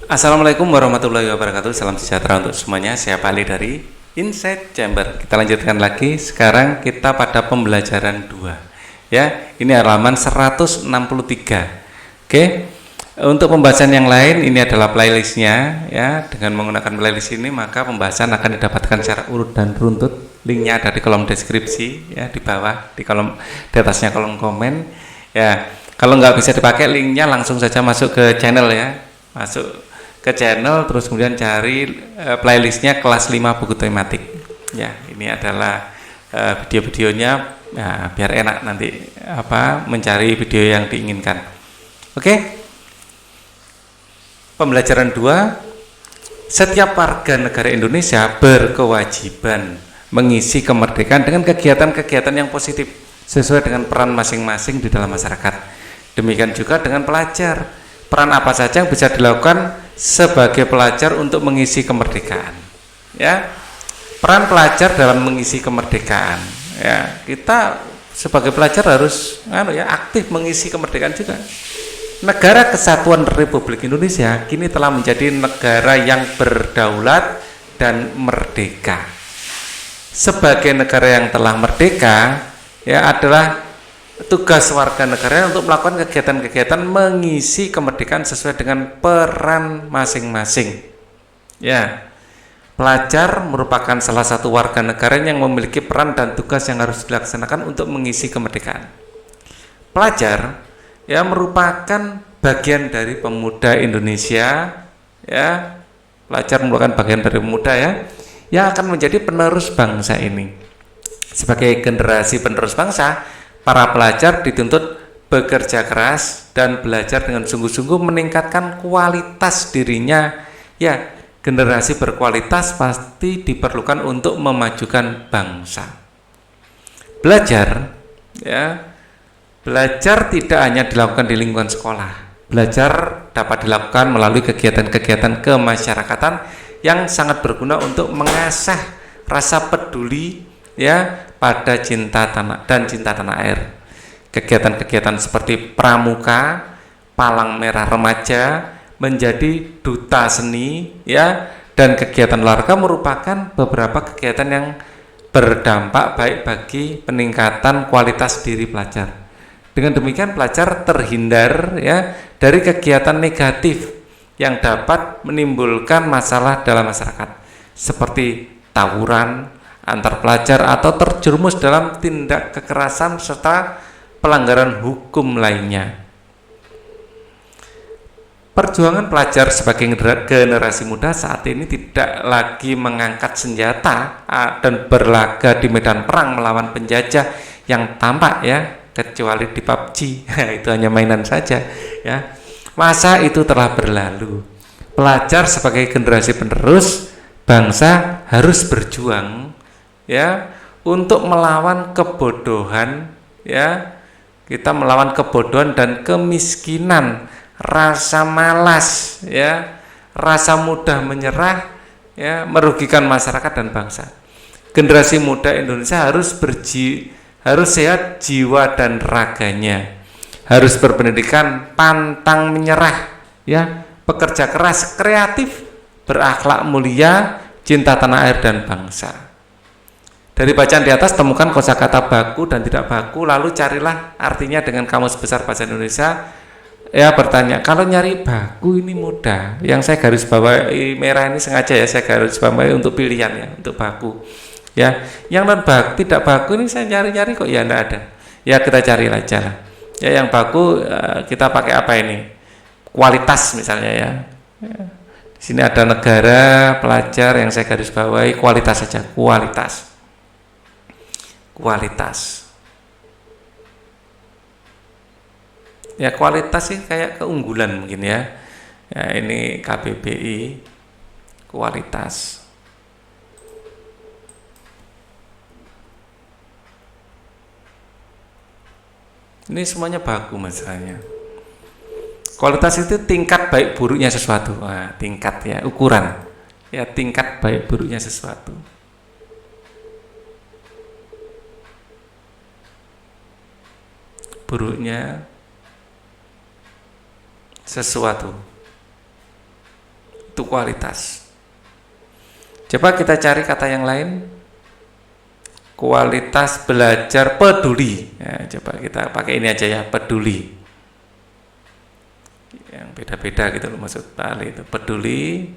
Assalamualaikum warahmatullahi wabarakatuh. Salam sejahtera untuk semuanya. Saya Pali dari Inside Chamber. Kita lanjutkan lagi. Sekarang kita pada pembelajaran 2. Ya, ini halaman 163. Oke. Untuk pembahasan yang lain, ini adalah playlistnya. Ya, dengan menggunakan playlist ini maka pembahasan akan didapatkan secara urut dan runtut. Linknya ada di kolom deskripsi, ya, di bawah, di atasnya kolom komen. Ya, kalau nggak bisa dipakai linknya, langsung saja masuk ke channel ya. Masuk ke channel, terus kemudian cari playlistnya kelas 5 buku tematik. Ya, ini adalah video-videonya, ya, biar enak nanti mencari video yang diinginkan. Oke. Pembelajaran 2. Setiap warga negara Indonesia berkewajiban mengisi kemerdekaan dengan kegiatan-kegiatan yang positif sesuai dengan peran masing-masing di dalam masyarakat. Demikian juga dengan pelajar. Peran apa saja yang bisa dilakukan sebagai pelajar untuk mengisi kemerdekaan? Ya, peran pelajar dalam mengisi kemerdekaan. Ya, kita sebagai pelajar harus aktif mengisi kemerdekaan juga. Negara Kesatuan Republik Indonesia kini telah menjadi negara yang berdaulat dan merdeka. Sebagai negara yang telah merdeka, ya, adalah tugas warga negara untuk melakukan kegiatan-kegiatan mengisi kemerdekaan sesuai dengan peran masing-masing. Ya, pelajar merupakan salah satu warga negara yang memiliki peran dan tugas yang harus dilaksanakan untuk mengisi kemerdekaan. Pelajar ya merupakan bagian dari pemuda Indonesia. Ya, pelajar merupakan bagian dari pemuda ya, yang akan menjadi penerus bangsa ini. Sebagai generasi penerus bangsa, para pelajar dituntut bekerja keras dan belajar dengan sungguh-sungguh meningkatkan kualitas dirinya. Ya, generasi berkualitas pasti diperlukan untuk memajukan bangsa. Belajar, ya, belajar tidak hanya dilakukan di lingkungan sekolah. Belajar dapat dilakukan melalui kegiatan-kegiatan kemasyarakatan yang sangat berguna untuk mengasah rasa peduli, ya, pada cinta tanah air. Kegiatan-kegiatan seperti pramuka, palang merah remaja, menjadi duta seni, ya, dan kegiatan olahraga merupakan beberapa kegiatan yang berdampak baik bagi peningkatan kualitas diri pelajar. Dengan demikian pelajar terhindar ya dari kegiatan negatif yang dapat menimbulkan masalah dalam masyarakat seperti tawuran antar pelajar atau terjerumus dalam tindak kekerasan serta pelanggaran hukum lainnya. Perjuangan pelajar sebagai generasi muda saat ini tidak lagi mengangkat senjata dan berlaga di medan perang melawan penjajah yang tampak ya, kecuali di PUBG. Itu hanya mainan saja ya. Masa itu telah berlalu. Pelajar sebagai generasi penerus bangsa harus berjuang ya untuk melawan kebodohan ya. Kita melawan kebodohan dan kemiskinan, rasa malas ya, rasa mudah menyerah ya, merugikan masyarakat dan bangsa. Generasi muda Indonesia harus sehat jiwa dan raganya, harus berpendidikan, pantang menyerah ya, bekerja keras, kreatif, berakhlak mulia, cinta tanah air dan bangsa. Dari bacaan di atas temukan kosakata baku dan tidak baku, lalu carilah artinya dengan Kamus Besar Bahasa Indonesia. Ya, bertanya, kalau nyari baku ini mudah. Yang saya garis bawahi merah ini sengaja ya, saya garis bawahi untuk pilihan ya, untuk baku. Ya, yang non baku, tidak baku ini saya nyari-nyari kok ya enggak ada. Ya kita cari aja lah. Ya yang baku kita pakai apa ini? Kualitas misalnya ya. Di sini ada negara, pelajar, yang saya garis bawahi kualitas saja, kualitas. Kualitas. Ya kualitas sih kayak keunggulan mungkin ya. Ya ini KBBI kualitas. Ini semuanya baku masalahnya. Kualitas itu tingkat baik buruknya sesuatu. Nah, tingkat ya, ukuran. Ya tingkat baik buruknya sesuatu. Buruknya sesuatu. itu kualitas. Coba kita cari kata yang lain. Kualitas belajar peduli. Ya, coba kita pakai ini aja ya, peduli. Yang beda-beda gitu loh maksud Pak Ali itu peduli.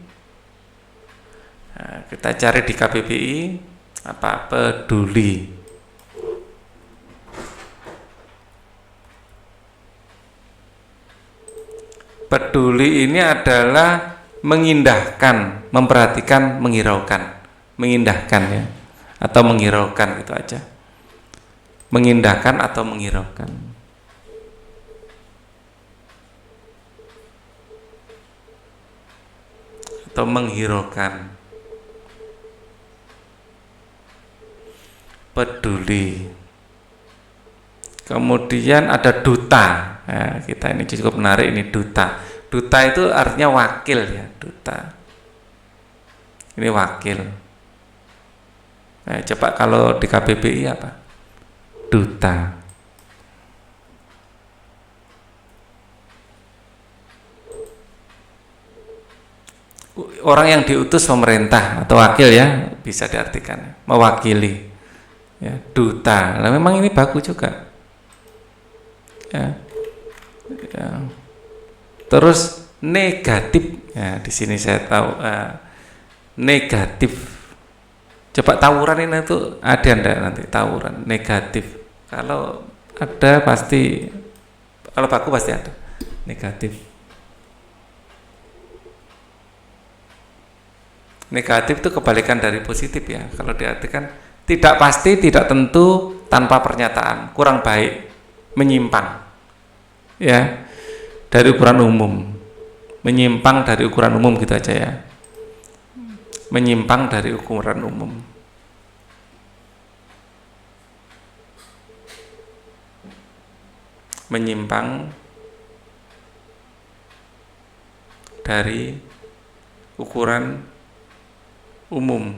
Nah, kita cari di KBBI apa peduli. Peduli ini adalah mengindahkan, memperhatikan, menghiraukan, mengindahkan ya. Atau menghiraukan itu aja, mengindahkan atau menghiraukan. Atau menghiraukan. Peduli. Kemudian ada duta. Nah, kita ini cukup menarik ini duta. Duta itu artinya wakil ya, duta. Ini wakil. Nah, coba kalau di KBBI apa? Duta. Orang yang diutus pemerintah atau wakil ya, bisa diartikan mewakili. Ya, duta. Nah, memang ini bagus juga. Ya. Ya. Terus negatif. Ya, di sini saya tahu negatif. Coba tawuran ini tuh ada enggak nanti tawuran negatif? Kalau ada pasti, kalau baku pasti ada negatif. Negatif itu kebalikan dari positif ya. Kalau diartikan tidak pasti, tidak tentu, tanpa pernyataan, kurang baik, menyimpang, ya dari ukuran umum, menyimpang dari ukuran umum gitu aja ya. Menyimpang dari ukuran umum. Menyimpang dari ukuran umum.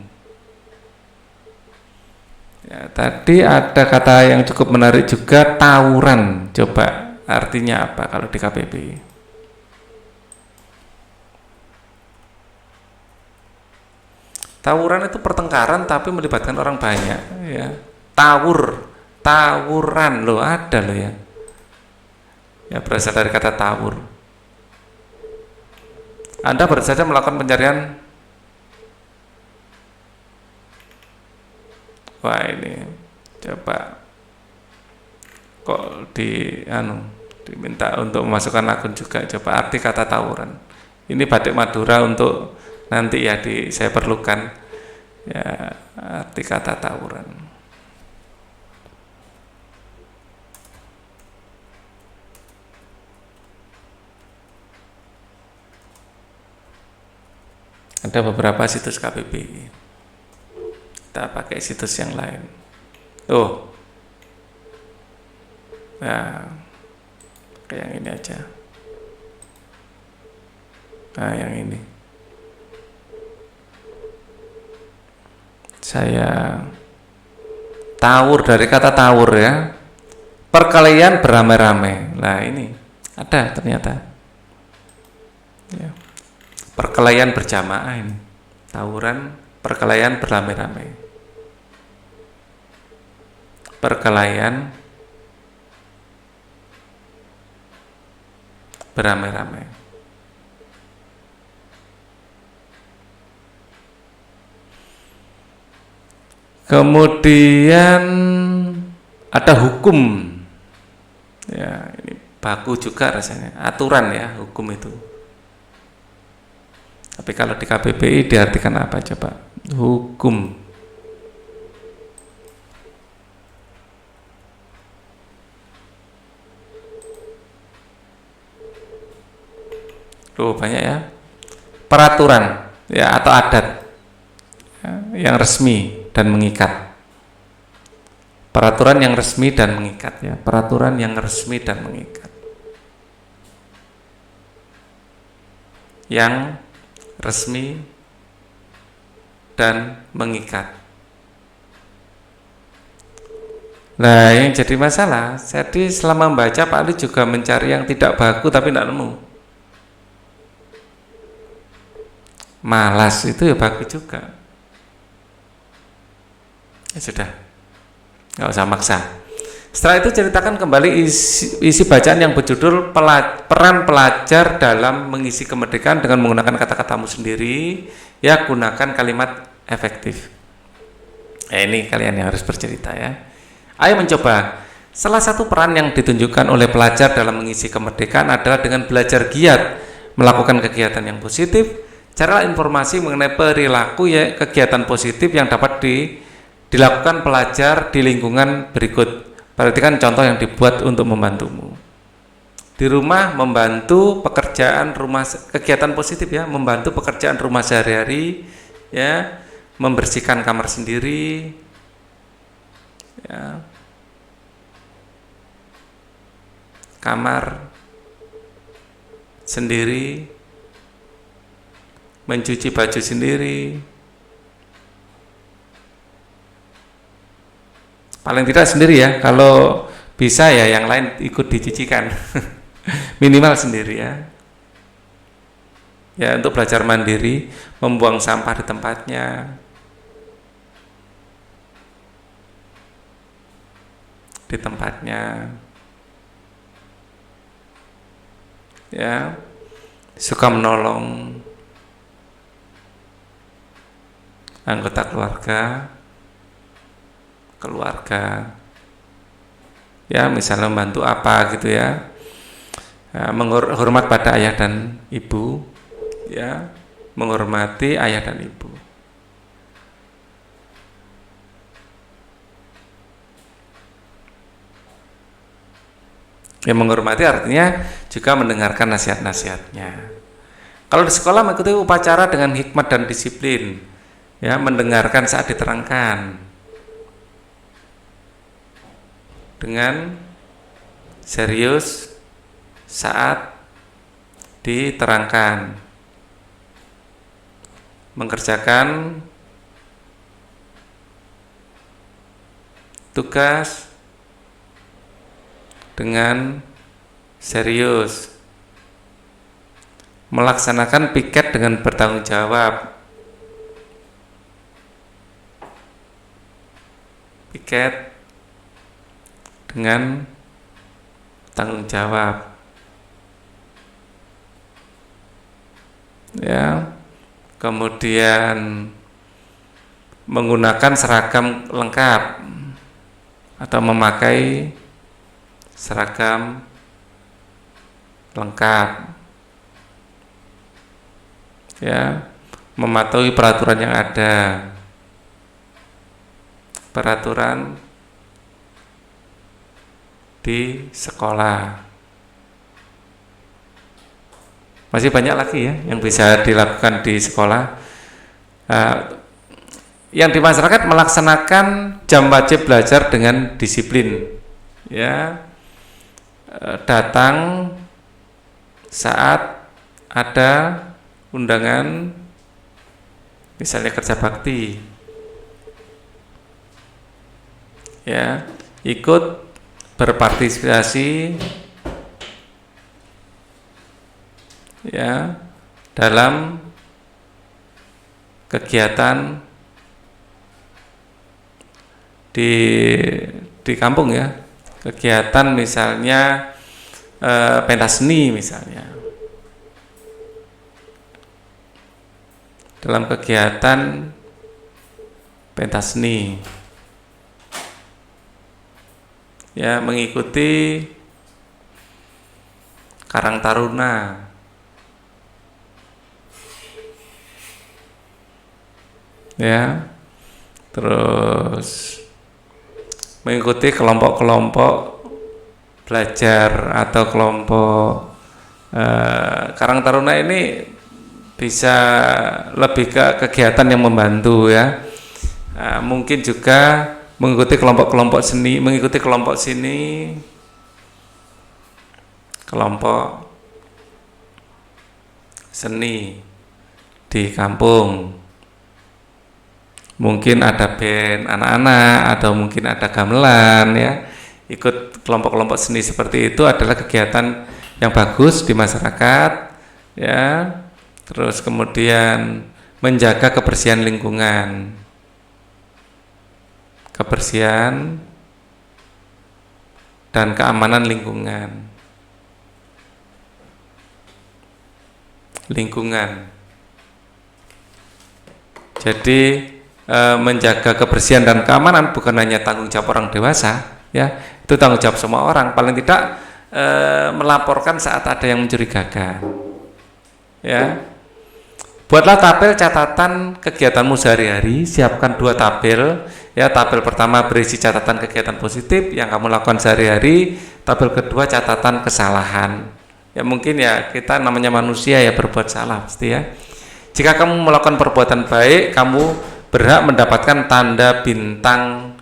Ya, tadi ada kata yang cukup menarik juga, tawuran. Coba artinya apa kalau di KBBI? Tawuran itu pertengkaran tapi melibatkan orang banyak ya. Tawuran loh, ada loh ya. Ya berasal dari kata tawur. Anda baru saja melakukan pencarian. Wah ini coba kok diminta untuk memasukkan akun juga. Coba arti kata tawuran. Ini batik Madura untuk nanti ya saya perlukan ya arti kata tawuran. Ada beberapa situs KBBI. Kita pakai situs yang lain. Oh, nah kayak yang ini aja. Nah yang ini. Saya tawur, dari kata tawur ya, perkelahian beramai-ramai. Nah ini ada ternyata ya. Perkelahian berjamaah ini, tawuran, perkelahian beramai-ramai, perkelahian beramai-ramai. Kemudian ada hukum, ya ini baku juga rasanya, aturan ya hukum itu. Tapi kalau di KBBI diartikan apa coba? Hukum. Tuh banyak ya. Peraturan ya atau adat ya, yang resmi dan mengikat. Peraturan yang resmi dan mengikat ya, peraturan yang resmi dan mengikat. Yang resmi dan mengikat. Nah, yang jadi masalah, jadi selama membaca Pak Ali juga mencari yang tidak baku tapi tidak nemu. malas itu ya bagus juga. Ya sudah, nggak usah maksa. Setelah itu ceritakan kembali isi bacaan yang berjudul peran pelajar dalam mengisi kemerdekaan dengan menggunakan kata-katamu sendiri. Ya, gunakan kalimat efektif. Ini kalian yang harus bercerita ya. Ayo mencoba. Salah satu peran yang ditunjukkan oleh pelajar dalam mengisi kemerdekaan adalah dengan belajar giat melakukan kegiatan yang positif. Cara informasi mengenai perilaku ya kegiatan positif yang dapat dilakukan pelajar di lingkungan berikut. Perhatikan contoh yang dibuat untuk membantumu. Di rumah membantu pekerjaan rumah, kegiatan positif ya, membantu pekerjaan rumah sehari-hari ya, membersihkan kamar sendiri ya, kamar sendiri, mencuci baju sendiri, paling tidak sendiri ya, kalau bisa ya yang lain ikut dicucikan. Minimal sendiri ya. Ya, untuk belajar mandiri, membuang sampah di tempatnya. Di tempatnya. Ya. Suka menolong anggota keluarga. Ya, misalnya membantu apa gitu ya. Menghormat pada ayah dan ibu ya, menghormati ayah dan ibu. Ya, menghormati artinya juga mendengarkan nasihat-nasihatnya. Kalau di sekolah mengikuti upacara dengan hikmat dan disiplin ya, mendengarkan saat diterangkan dengan serius saat diterangkan, mengerjakan tugas dengan serius, melaksanakan piket dengan bertanggung jawab, piket dengan tanggung jawab ya, kemudian menggunakan seragam lengkap atau memakai seragam lengkap ya, mematuhi peraturan yang ada, peraturan di sekolah. Masih banyak lagi ya yang bisa dilakukan di sekolah. Yang di masyarakat melaksanakan jam wajib belajar dengan disiplin ya, datang saat ada undangan, misalnya kerja bakti ya, ikut berpartisipasi ya dalam kegiatan di kampung ya, kegiatan misalnya pentas seni misalnya, dalam kegiatan pentas seni ya, mengikuti Karang Taruna ya, terus mengikuti kelompok-kelompok belajar atau kelompok Karang Taruna ini bisa lebih ke kegiatan yang membantu ya. Mungkin juga mengikuti kelompok-kelompok seni, mengikuti kelompok sini, kelompok seni di kampung. Mungkin ada band anak-anak atau mungkin ada gamelan ya. Ikut kelompok-kelompok seni seperti itu adalah kegiatan yang bagus di masyarakat ya. Terus kemudian menjaga kebersihan lingkungan. Kebersihan dan keamanan lingkungan. Jadi menjaga kebersihan dan keamanan bukan hanya tanggung jawab orang dewasa, ya, itu tanggung jawab semua orang. Paling tidak melaporkan saat ada yang mencurigakan. Ya, buatlah tabel catatan kegiatanmu sehari-hari. Siapkan 2 tabel. Ya, tabel pertama berisi catatan kegiatan positif yang kamu lakukan sehari-hari. Tabel kedua catatan kesalahan. Ya mungkin ya kita namanya manusia ya berbuat salah pasti ya. Jika kamu melakukan perbuatan baik, kamu berhak mendapatkan tanda bintang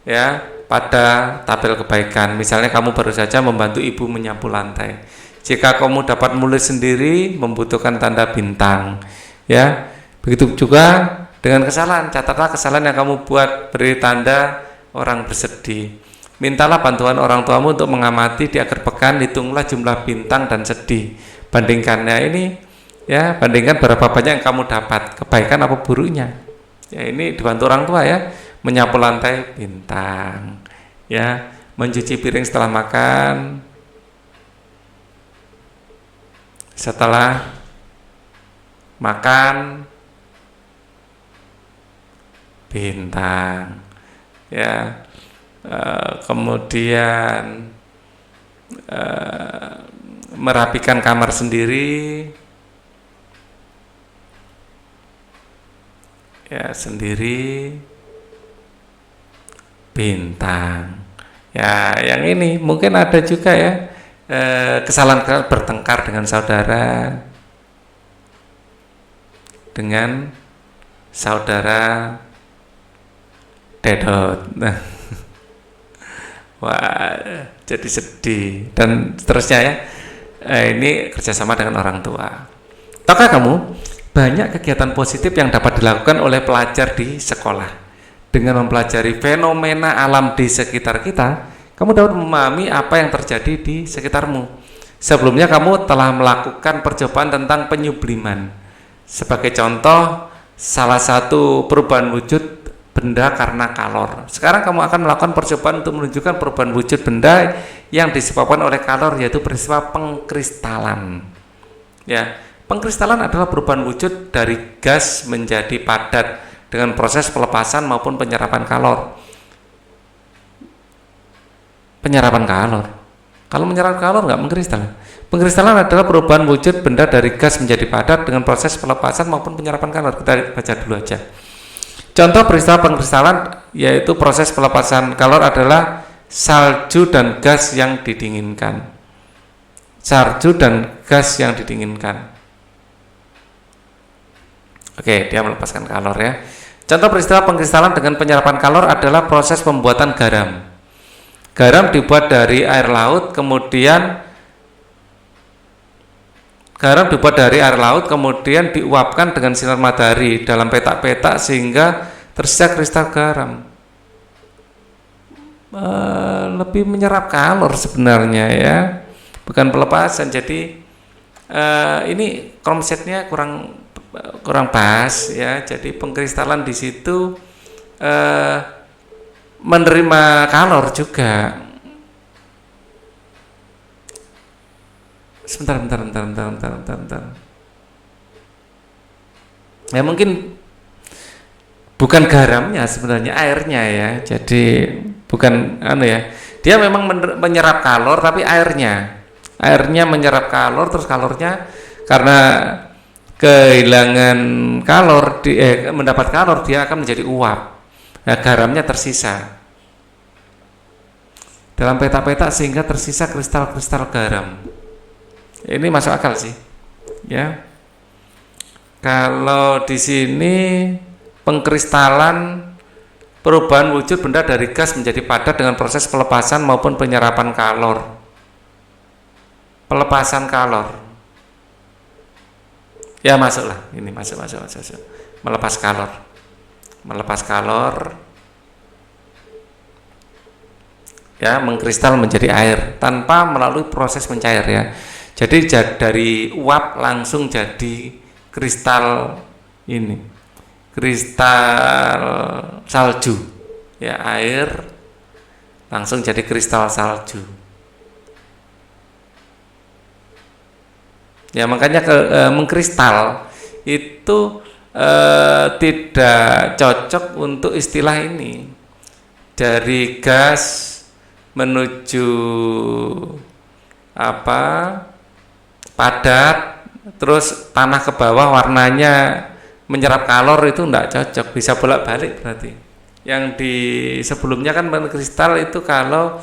ya pada tabel kebaikan. Misalnya kamu baru saja membantu ibu menyapu lantai. Jika kamu dapat menulis sendiri, membutuhkan tanda bintang. Ya, begitu juga dengan kesalahan. Catatlah kesalahan yang kamu buat, beri tanda orang bersedih. Mintalah bantuan orang tuamu untuk mengamati di akhir pekan, hitunglah jumlah bintang dan sedih. Bandingkannya ini, ya, bandingkan berapa banyak yang kamu dapat, kebaikan apa buruknya. Ya, ini dibantu orang tua ya, menyapu lantai bintang, ya, mencuci piring setelah makan, setelah makan bintang, ya. Kemudian merapikan kamar sendiri, ya, sendiri bintang. Ya, yang ini mungkin ada juga ya kesalahan bertengkar dengan saudara dedot. Nah, wah, jadi sedih dan seterusnya ya. Ini kerjasama dengan orang tua. Tahukah kamu banyak kegiatan positif yang dapat dilakukan oleh pelajar di sekolah? Dengan mempelajari fenomena alam di sekitar kita, kamu dapat memahami apa yang terjadi di sekitarmu. Sebelumnya kamu telah melakukan percobaan tentang penyubliman. Sebagai contoh, salah satu perubahan wujud benda karena kalor. Sekarang kamu akan melakukan percobaan untuk menunjukkan perubahan wujud benda yang disebabkan oleh kalor, yaitu peristiwa pengkristalan. Ya, pengkristalan adalah perubahan wujud dari gas menjadi padat dengan proses pelepasan maupun penyerapan kalor. Penyerapan kalor. Kalau menyerap kalor nggak mengkristal. Pengkristalan adalah perubahan wujud benda dari gas menjadi padat dengan proses pelepasan maupun penyerapan kalor. Kita baca dulu aja. Contoh peristiwa pengkristalan yaitu proses pelepasan kalor adalah salju dan gas yang didinginkan. Salju dan gas yang didinginkan. Oke, dia melepaskan kalor ya. Contoh peristiwa pengkristalan dengan penyerapan kalor adalah proses pembuatan garam. Garam dibuat dari air laut, kemudian diuapkan dengan sinar matahari dalam petak-petak sehingga tersisa kristal garam. Lebih menyerap kalor sebenarnya ya, bukan pelepasan. Jadi ini konsepnya kurang pas ya. Jadi pengkristalan di situ menerima kalor juga. Sebentar. Ya mungkin bukan garamnya sebenarnya, airnya ya. Jadi bukan ya. Dia memang menyerap kalor tapi airnya menyerap kalor, terus kalornya karena kehilangan kalor mendapat kalor dia akan menjadi uap. Nah, garamnya tersisa dalam petak-petak sehingga tersisa kristal-kristal garam. Ini masuk akal sih, ya. Kalau di sini pengkristalan perubahan wujud benda dari gas menjadi padat dengan proses pelepasan maupun penyerapan kalor. Pelepasan kalor. Ya masuklah, ini masuk. Melepas kalor. Ya, mengkristal menjadi air tanpa melalui proses mencair ya. Jadi dari uap langsung jadi kristal ini, kristal salju, ya, air langsung jadi kristal salju. Ya, makanya mengkristal itu tidak cocok untuk istilah ini. Dari gas menuju padat, terus tanah ke bawah warnanya menyerap kalor, itu enggak cocok, bisa bolak-balik berarti. Yang di sebelumnya kan kristal itu kalau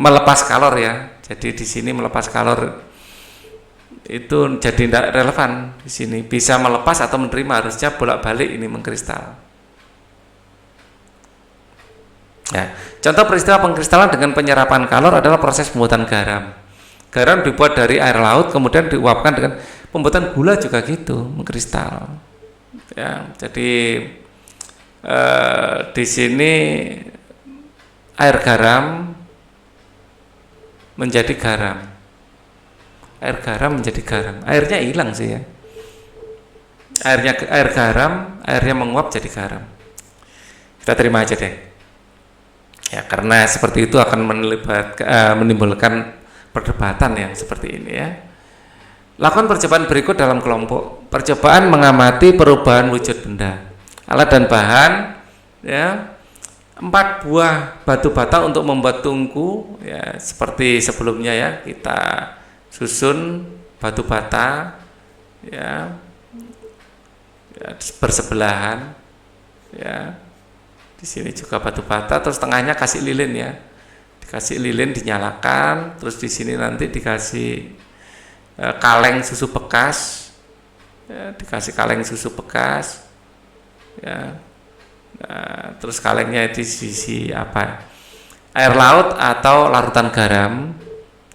melepas kalor, ya. Jadi di sini melepas kalor itu jadi tidak relevan. Di sini bisa melepas atau menerima, harusnya bolak-balik ini mengkristal. Ya, contoh peristiwa pengkristalan dengan penyerapan kalor adalah proses pembuatan garam. Garam dibuat dari air laut, kemudian diuapkan dengan pembuatan gula juga gitu, mengkristal. Ya, jadi di sini air garam menjadi garam. Air garam menjadi garam. Airnya hilang sih, ya. Air garam, airnya menguap jadi garam. Kita terima aja deh. Ya, karena seperti itu akan menimbulkan perdebatan yang seperti ini, ya. Lakukan percobaan berikut dalam kelompok. Percobaan mengamati perubahan wujud benda. Alat dan bahan, ya. 4 buah batu bata untuk membuat tungku, ya, seperti sebelumnya, ya. Kita susun batu bata, ya, bersebelahan, ya. Di sini juga batu bata, terus tengahnya kasih lilin, ya. Dikasih lilin, dinyalakan, terus di sini nanti dikasih kaleng susu bekas, ya, dikasih kaleng susu bekas, ya. Nah, terus kalengnya di sisi air laut atau larutan garam,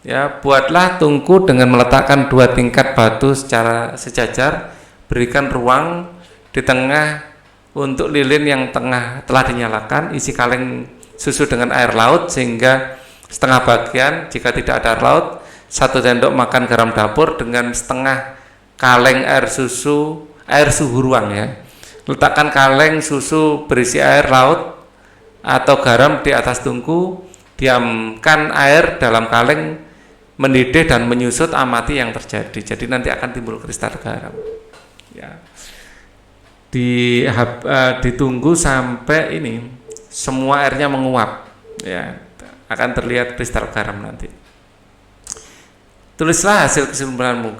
ya. Buatlah tungku dengan meletakkan 2 tingkat batu secara sejajar, berikan ruang di tengah untuk lilin yang telah dinyalakan, isi kaleng susu dengan air laut sehingga setengah bagian. Jika tidak ada air laut, 1 sendok makan garam dapur dengan setengah kaleng air suhu ruang, ya. Letakkan kaleng susu berisi air laut atau garam di atas tungku, diamkan air dalam kaleng mendidih dan menyusut, amati yang terjadi. Jadi nanti akan timbul kristal garam, ya. Ditunggu sampai ini semua airnya menguap, ya, akan terlihat kristal garam nanti. Tulislah hasil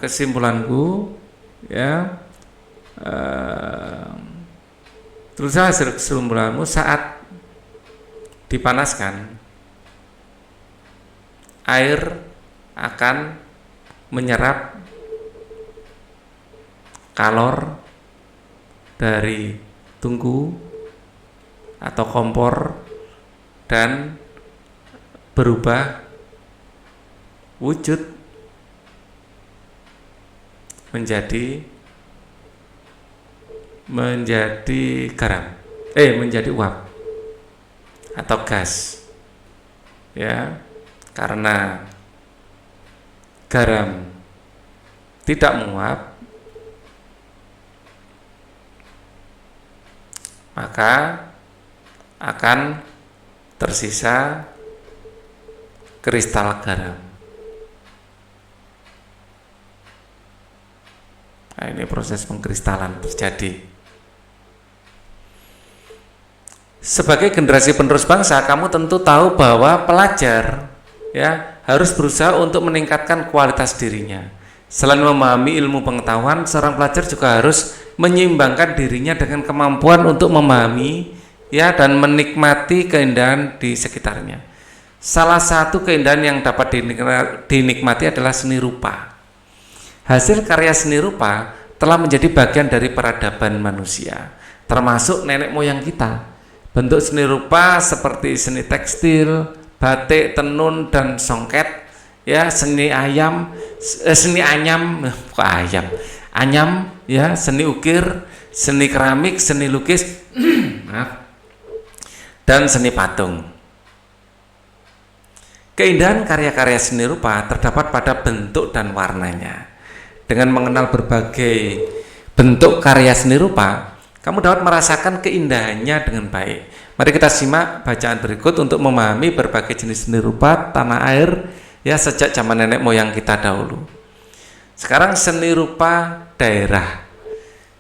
kesimpulanku, ya. Tulislah hasil kesimpulanmu saat dipanaskan. Air akan menyerap kalor dari tungku atau kompor dan berubah wujud menjadi garam, menjadi uap atau gas, ya. Karena garam tidak menguap, maka akan tersisa kristal garam. Nah, ini proses pengkristalan terjadi. Sebagai generasi penerus bangsa, kamu tentu tahu bahwa pelajar, ya, harus berusaha untuk meningkatkan kualitas dirinya. Selain memahami ilmu pengetahuan, seorang pelajar juga harus menyeimbangkan dirinya dengan kemampuan untuk memahami, ya, dan menikmati keindahan di sekitarnya. Salah satu keindahan yang dapat dinikmati adalah seni rupa. Hasil karya seni rupa telah menjadi bagian dari peradaban manusia, termasuk nenek moyang kita. Bentuk seni rupa seperti seni tekstil, batik, tenun, dan songket, ya, seni anyam, ya, seni ukir, seni keramik, seni lukis, dan seni patung. Keindahan karya-karya seni rupa terdapat pada bentuk dan warnanya. dengan mengenal berbagai bentuk karya seni rupa, kamu dapat merasakan keindahannya dengan baik. Mari kita simak bacaan berikut untuk memahami berbagai jenis seni rupa tanah air ya sejak zaman nenek moyang kita dahulu. Sekarang seni rupa daerah.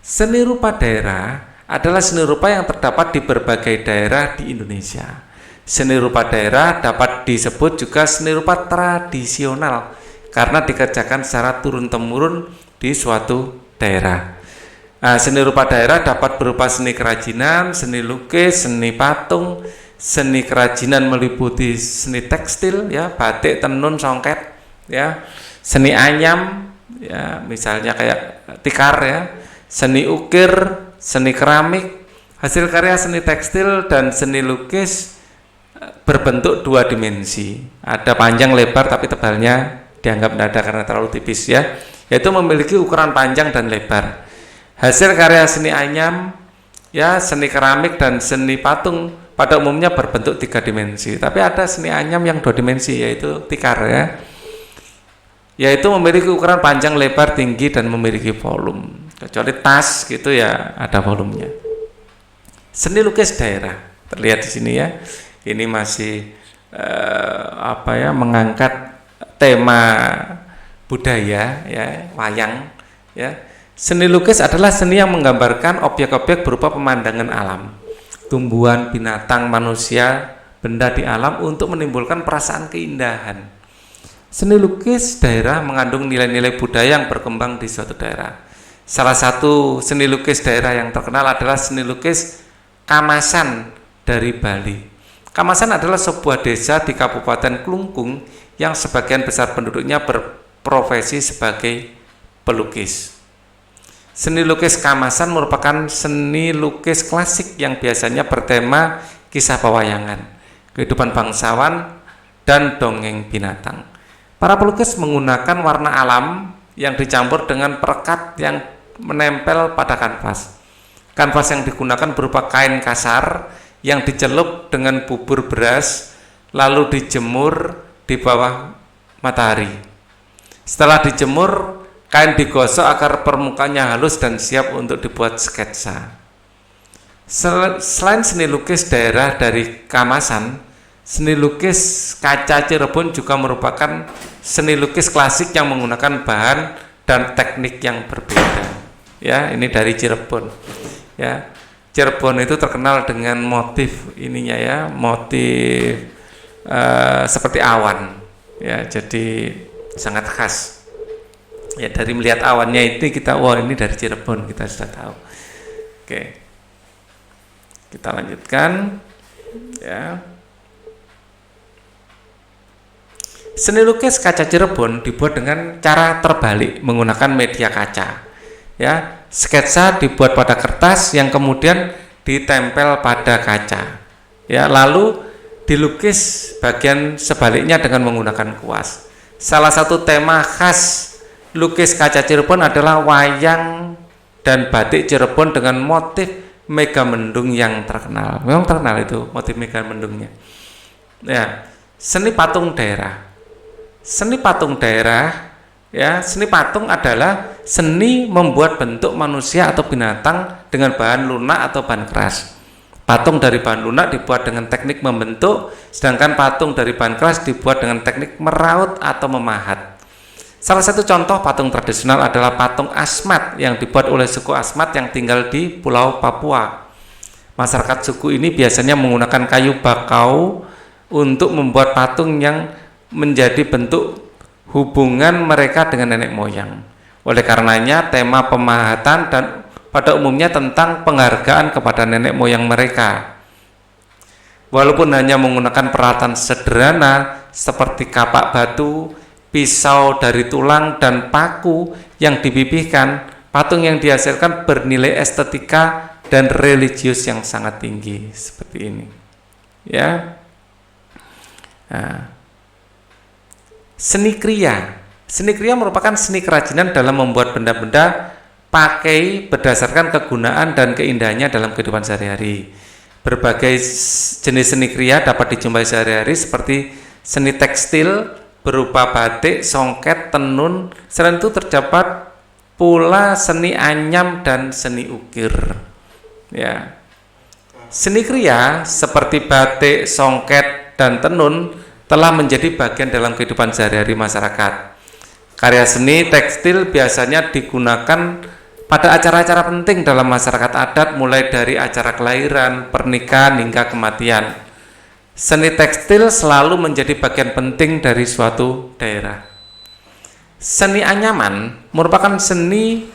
Seni rupa daerah adalah seni rupa yang terdapat di berbagai daerah di Indonesia. Seni rupa daerah dapat disebut juga seni rupa tradisional karena dikerjakan secara turun-temurun di suatu daerah. Nah, seni rupa daerah dapat berupa seni kerajinan, seni lukis, seni patung. Seni kerajinan meliputi seni tekstil, ya, batik, tenun, songket, ya, seni anyam, ya, misalnya kayak tikar, ya, seni ukir, seni keramik. Hasil karya seni tekstil dan seni lukis berbentuk dua dimensi. Ada panjang, lebar, tapi tebalnya dianggap tidak ada karena terlalu tipis, ya, yaitu memiliki ukuran panjang dan lebar. Hasil karya seni anyam, ya, seni keramik dan seni patung pada umumnya berbentuk tiga dimensi. Tapi ada seni anyam yang dua dimensi, yaitu tikar, ya, yaitu memiliki ukuran panjang, lebar, tinggi dan memiliki volume. Kecuali tas gitu ya ada volumenya. Seni lukis daerah terlihat di sini, ya. Ini masih mengangkat tema budaya, ya, wayang, ya. Seni lukis adalah seni yang menggambarkan objek-objek berupa pemandangan alam, tumbuhan, binatang, manusia, benda di alam untuk menimbulkan perasaan keindahan. Seni lukis daerah mengandung nilai-nilai budaya yang berkembang di suatu daerah. Salah satu seni lukis daerah yang terkenal adalah seni lukis Kamasan dari Bali. Kamasan adalah sebuah desa di Kabupaten Klungkung yang sebagian besar penduduknya berprofesi sebagai pelukis. Seni lukis Kamasan merupakan seni lukis klasik yang biasanya bertema kisah pewayangan, kehidupan bangsawan, dan dongeng binatang. Para pelukis menggunakan warna alam yang dicampur dengan perekat yang menempel pada kanvas. Kanvas yang digunakan berupa kain kasar yang dicelup dengan bubur beras lalu dijemur di bawah matahari. Setelah dijemur, kain digosok agar permukaannya halus dan siap untuk dibuat sketsa. Selain seni lukis daerah dari Kamasan, seni lukis kaca Cirebon juga merupakan seni lukis klasik yang menggunakan bahan dan teknik yang berbeda. Ya, ini dari Cirebon. Ya, Cirebon itu terkenal dengan motif ininya, ya, motif seperti awan. Ya, jadi sangat khas. Ya, dari melihat awannya itu kita, wah, ini dari Cirebon, kita sudah tahu. Oke, kita lanjutkan, ya. Seni lukis kaca Cirebon dibuat dengan cara terbalik menggunakan media kaca, ya. Sketsa dibuat pada kertas yang kemudian ditempel pada kaca, ya, lalu dilukis bagian sebaliknya dengan menggunakan kuas. Salah satu tema khas lukis kaca Cirebon adalah wayang dan batik Cirebon dengan motif megamendung yang terkenal. Memang terkenal itu motif megamendungnya. Ya, seni patung daerah. Seni patung daerah, ya, seni patung adalah seni membuat bentuk manusia atau binatang dengan bahan lunak atau bahan keras. Patung dari bahan lunak dibuat dengan teknik membentuk, sedangkan patung dari bahan keras dibuat dengan teknik meraut atau memahat. Salah satu contoh patung tradisional adalah patung Asmat yang dibuat oleh suku Asmat yang tinggal di Pulau Papua. Masyarakat suku ini biasanya menggunakan kayu bakau untuk membuat patung yang menjadi bentuk hubungan mereka dengan nenek moyang. Oleh karenanya tema pemahatan dan pada umumnya tentang penghargaan kepada nenek moyang mereka. Walaupun hanya menggunakan peralatan sederhana seperti kapak batu, pisau dari tulang dan paku yang dipipihkan, patung yang dihasilkan bernilai estetika dan religius yang sangat tinggi seperti ini, ya. Nah, seni kriya. Seni kriya merupakan seni kerajinan dalam membuat benda-benda pakai berdasarkan kegunaan dan keindahannya dalam kehidupan sehari-hari. Berbagai jenis seni kriya dapat dijumpai sehari-hari seperti seni tekstil berupa batik, songket, tenun. Selain itu terdapat pula seni anyam dan seni ukir. Ya. Seni kriya seperti batik, songket, dan tenun telah menjadi bagian dalam kehidupan sehari-hari masyarakat. Karya seni tekstil biasanya digunakan pada acara-acara penting dalam masyarakat adat, mulai dari acara kelahiran, pernikahan, hingga kematian. Seni tekstil selalu menjadi bagian penting dari suatu daerah. Seni anyaman merupakan seni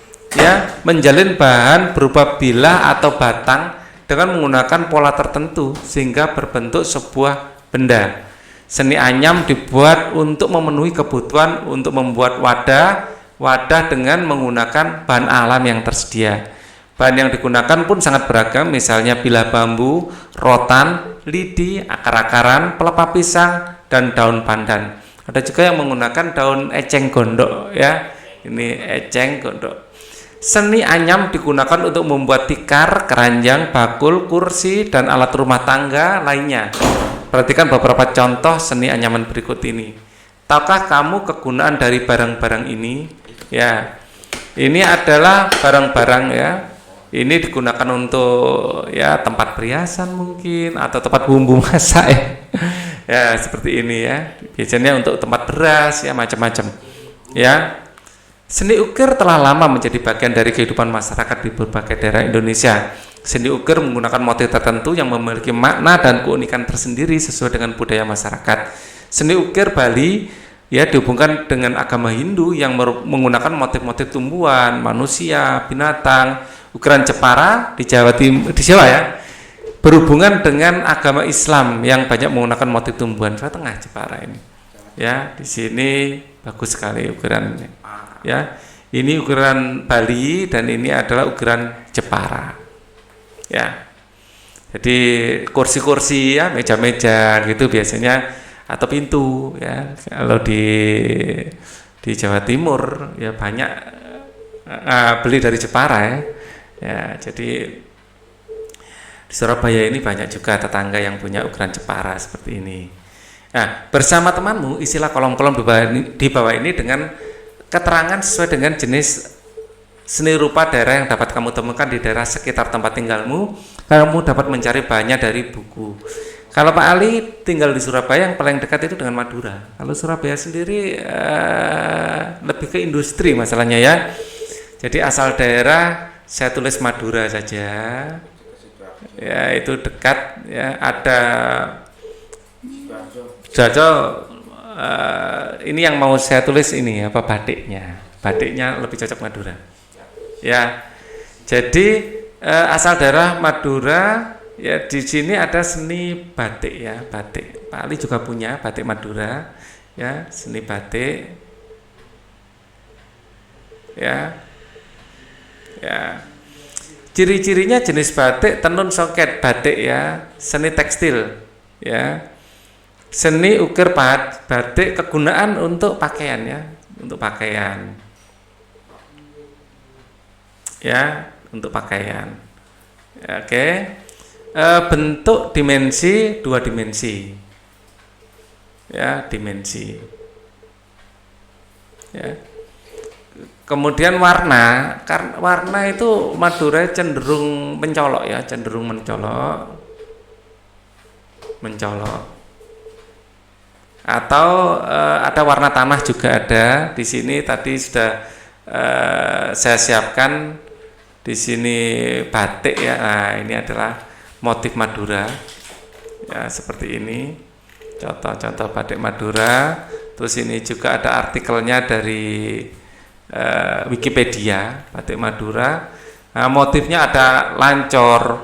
menjalin bahan berupa bilah atau batang dengan menggunakan pola tertentu sehingga berbentuk sebuah benda. Seni anyam dibuat untuk memenuhi kebutuhan untuk membuat wadah dengan menggunakan bahan alam yang tersedia. Bahan yang digunakan pun sangat beragam, misalnya bilah bambu, rotan, lidi, akar-akaran, pelepah pisang, dan daun pandan. Ada juga yang menggunakan daun eceng gondok, ya. Ini eceng gondok. Seni anyam digunakan untuk membuat tikar, keranjang, bakul, kursi, dan alat rumah tangga lainnya. Perhatikan beberapa contoh seni anyaman berikut ini. Tahukah kamu kegunaan dari barang-barang ini? Ya, ini adalah barang-barang ya. Ini digunakan untuk tempat perhiasan mungkin atau tempat bumbu masak ya. Ya seperti ini ya, biasanya untuk tempat beras ya, macam-macam ya. Seni ukir telah lama menjadi bagian dari kehidupan masyarakat di berbagai daerah Indonesia. Seni ukir menggunakan motif tertentu yang memiliki makna dan keunikan tersendiri sesuai dengan budaya masyarakat. Seni ukir Bali dihubungkan dengan agama Hindu yang menggunakan motif-motif tumbuhan, manusia, binatang. Ukiran Jepara di Jawa berhubungan dengan agama Islam yang banyak menggunakan motif tumbuhan. Jawa Tengah Jepara ini. Ya, di sini bagus sekali ukiran ini. Ya, ini ukiran Bali dan ini adalah ukiran Jepara. Ya. Jadi kursi-kursi ya, meja-meja gitu biasanya atau pintu ya. Kalau di Jawa Timur ya banyak beli dari Jepara ya. Ya, jadi di Surabaya ini banyak juga tetangga yang punya ukiran Jepara seperti ini. Nah, bersama temanmu isilah kolom-kolom di bawah ini dengan keterangan sesuai dengan jenis seni rupa daerah yang dapat kamu temukan di daerah sekitar tempat tinggalmu. Kamu dapat mencari bahannya dari buku. Kalau Pak Ali tinggal di Surabaya, yang paling dekat itu dengan Madura. Kalau Surabaya sendiri lebih ke industri masalahnya ya. Jadi asal daerah saya tulis Madura saja. Ya itu dekat ya, ada Jajo. Ini yang mau saya tulis ini apa batiknya lebih cocok Madura ya. Jadi asal daerah Madura ya, di sini ada seni batik ya, batik. Pak Ali juga punya batik Madura ya, seni batik ya. Ciri-cirinya jenis batik, tenun, songket, batik ya, seni tekstil ya, seni ukir batik, kegunaan untuk pakaian ya, untuk pakaian ya, untuk pakaian ya, oke. Bentuk dimensi 2 dimensi ya, dimensi ya. Kemudian warna, karena warna itu Madura cenderung mencolok ya, cenderung mencolok. Atau ada warna tanah juga ada. Di sini tadi sudah saya siapkan di sini batik ya. Nah, ini adalah motif Madura. Ya, seperti ini. Contoh-contoh batik Madura. Terus ini juga ada artikelnya dari Wikipedia batik Madura. Nah, motifnya ada lancor,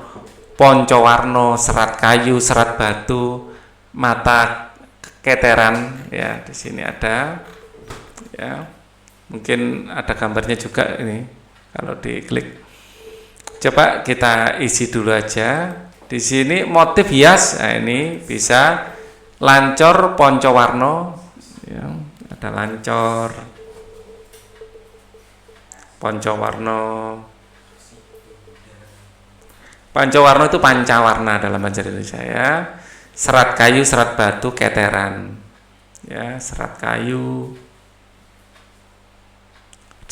ponco warno, serat kayu, serat batu, mata keteran ya. Di sini ada ya, mungkin ada gambarnya juga ini kalau diklik. Coba kita isi dulu aja. Di sini motif hias, nah ini bisa lancor, ponco warno ya, ada lancor, Pancawarna itu pancawarna dalam bahasa Indonesia ya. Serat kayu, serat batu, keteran. Ya, serat kayu.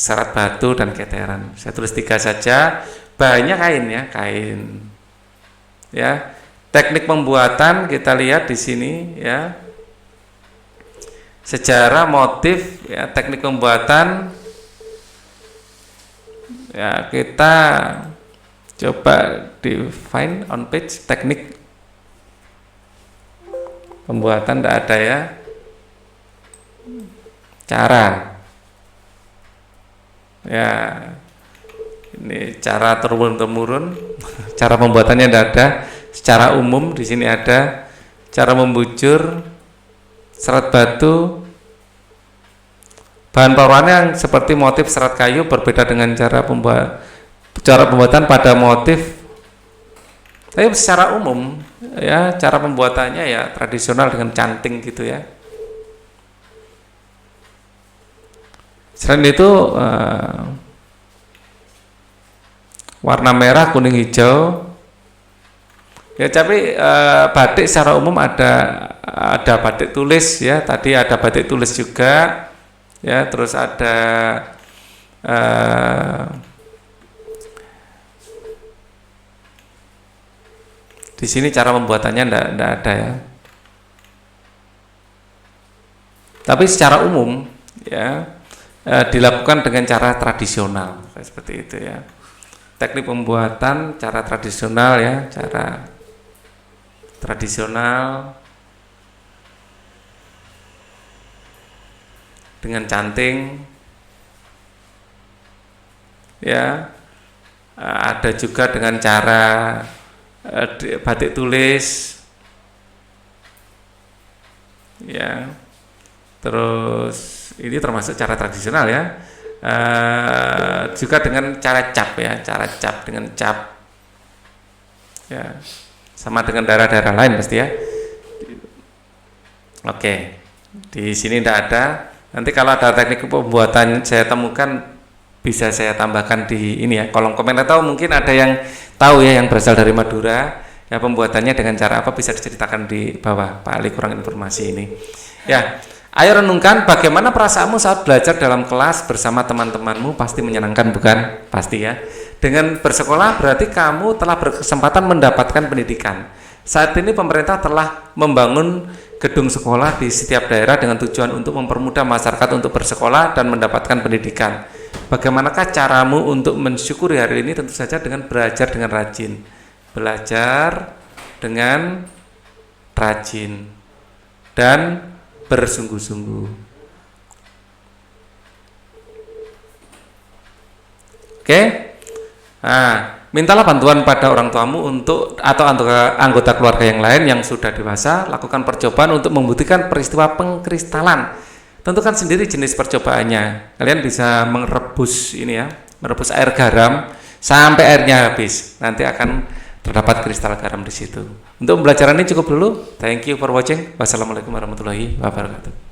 serat batu dan keteran. Saya tulis 3 saja. Bahannya kain ya, kain. Ya. Teknik pembuatan kita lihat di sini ya. Sejarah, motif, ya, teknik pembuatan. Ya, kita coba define on page teknik pembuatan tidak ada ya. Cara. Ya. Ini cara turun-temurun. Cara pembuatannya tidak ada. Secara umum di sini ada cara membujur, serat batu, bahan pembuatannya yang seperti motif serat kayu berbeda dengan cara pembuatan pada motif. Tapi secara umum ya cara pembuatannya ya tradisional dengan canting gitu ya. Selain itu warna merah, kuning, hijau. Ya, tapi batik secara umum ada batik tulis ya. Tadi ada batik tulis juga. Ya, terus ada di sini cara pembuatannya enggak ada ya. Tapi secara umum ya dilakukan dengan cara tradisional seperti itu ya. Teknik pembuatan cara tradisional ya, cara tradisional dengan canting ya. Ada juga dengan cara batik tulis ya. Terus ini termasuk cara tradisional ya. Juga dengan cara cap ya, cara cap dengan cap ya, sama dengan daerah-daerah lain pasti ya. Oke, di sini tidak ada. Nanti kalau ada teknik pembuatan saya temukan bisa saya tambahkan di ini ya kolom komen, atau mungkin ada yang tahu ya yang berasal dari Madura ya pembuatannya dengan cara apa bisa diceritakan di bawah. Pak Ali kurang informasi ini ya. Ayo renungkan bagaimana perasaanmu saat belajar dalam kelas bersama teman-temanmu. Pasti menyenangkan bukan? Pasti ya. Dengan bersekolah berarti kamu telah berkesempatan mendapatkan pendidikan. Saat ini pemerintah telah membangun gedung sekolah di setiap daerah dengan tujuan untuk mempermudah masyarakat untuk bersekolah dan mendapatkan pendidikan. Bagaimanakah caramu untuk mensyukuri hari ini? Tentu saja dengan belajar dengan rajin. Belajar dengan rajin dan bersungguh-sungguh. Oke? Nah, mintalah bantuan pada orang tuamu atau anggota keluarga yang lain yang sudah dewasa. Lakukan percobaan untuk membuktikan peristiwa pengkristalan. Tentukan sendiri jenis percobaannya. Kalian bisa merebus merebus air garam sampai airnya habis. Nanti akan terdapat kristal garam di situ. Untuk pembelajaran ini cukup dulu. Thank you for watching. Wassalamualaikum warahmatullahi wabarakatuh.